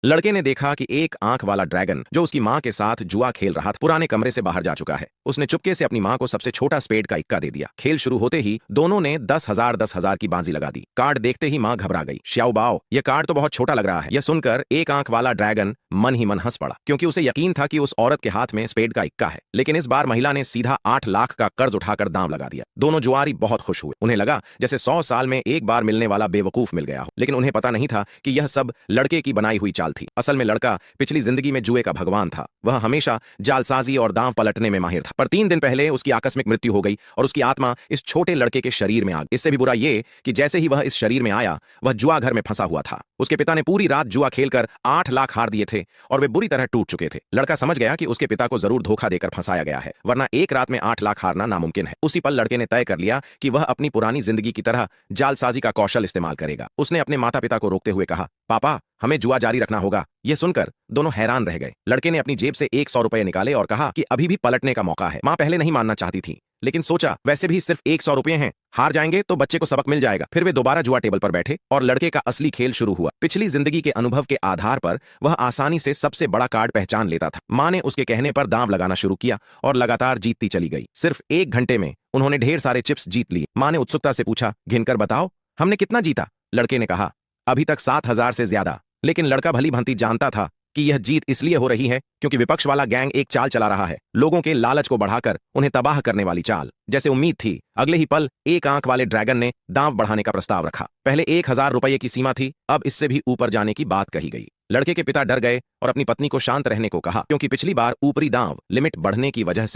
लड़के ने देखा कि एक आंख वाला ड्रैगन जो उसकी मां के साथ जुआ खेल रहा था पुराने कमरे से बाहर जा चुका है। उसने चुपके से अपनी मां को सबसे छोटा स्पेड का इक्का दे दिया। खेल शुरू होते ही दोनों ने 10,000 की बाजी लगा दी। कार्ड देखते ही मां घबरा गई। श्याओ बाओ, यह कार्ड तो बहुत छोटा लग रहा है। यह सुनकर एक आंख वाला ड्रैगन मन ही मन हंस पड़ा, क्योंकि उसे यकीन था कि उस औरत के हाथ में स्पेड का इक्का है। लेकिन इस बार महिला ने सीधा 8 लाख का कर्ज उठाकर दांव लगा दिया। दोनों जुआरी बहुत खुश हुए। उन्हें लगा जैसे 100 साल में एक बार मिलने वाला बेवकूफ मिल गया हो। लेकिन उन्हें पता नहीं था कि यह सब लड़के की बनाई हुई चाल थी। असल में लड़का पिछली जिंदगी में जुए का भगवान था। वह हमेशा जालसाजी और दांव पलटने में माहिर था। पर 3 दिन पहले उसकी आकस्मिक मृत्यु हो गई और उसकी आत्मा इस छोटे लड़के के शरीर में आ गई। इससे भी बुरा यह कि जैसे ही वह इस शरीर में आया, वह जुआ घर में फंसा हुआ था। उसके पिता ने पूरी रात जुआ खेलकर 8 लाख हार दिए थे और वे बुरी तरह टूट चुके थे। लड़का समझ गया कि उसके पिता को जरूर धोखा देकर फंसाया गया है, वरना एक रात में 8 लाख हारना नामुमकिन है। उसी पल लड़के ने तय कर लिया कि वह अपनी पुरानी जिंदगी की तरह जालसाजी का कौशल इस्तेमाल करेगा। उसने अपने माता पिता को रोकते हुए कहा, पापा, हमें जुआ जारी रखना होगा। यह सुनकर दोनों हैरान रह गए। लड़के ने अपनी जेब से 100 रुपए निकाले और कहा कि अभी भी पलटने का मौका है। मां पहले नहीं मानना चाहती थी, लेकिन सोचा वैसे भी सिर्फ 100 रुपए हैं, हार जाएंगे तो बच्चे को सबक मिल जाएगा। फिर वे दोबारा जुआ टेबल पर बैठे और लड़के का असली खेल शुरू हुआ। पिछली जिंदगी के अनुभव के आधार पर वह आसानी से सबसे बड़ा कार्ड पहचान लेता था। मां ने उसके कहने पर दांव लगाना शुरू किया और लगातार जीतती चली गई। सिर्फ 1 घंटे में उन्होंने ढेर सारे चिप्स जीत लिए। मां ने उत्सुकता से पूछा, गिनकर बताओ, हमने कितना जीता? लड़के ने कहा, अभी तक 7,000 से ज्यादा। लेकिन लड़का भली भांति जानता था कि यह जीत इसलिए हो रही है क्योंकि विपक्ष वाला गैंग एक चाल चला रहा है, लोगों के लालच को बढ़ाकर उन्हें तबाह करने वाली चाल। जैसे उम्मीद थी, अगले ही पल एक आंख वाले ड्रैगन ने दांव बढ़ाने का प्रस्ताव रखा। पहले 1,000 रुपये की सीमा थी, अब इससे भी ऊपर जाने की बात कही गई। लड़के के पिता डर गए और अपनी पत्नी को शांत रहने को कहा, क्योंकि पिछली बार ऊपरी दांव लिमिट बढ़ने की वजह से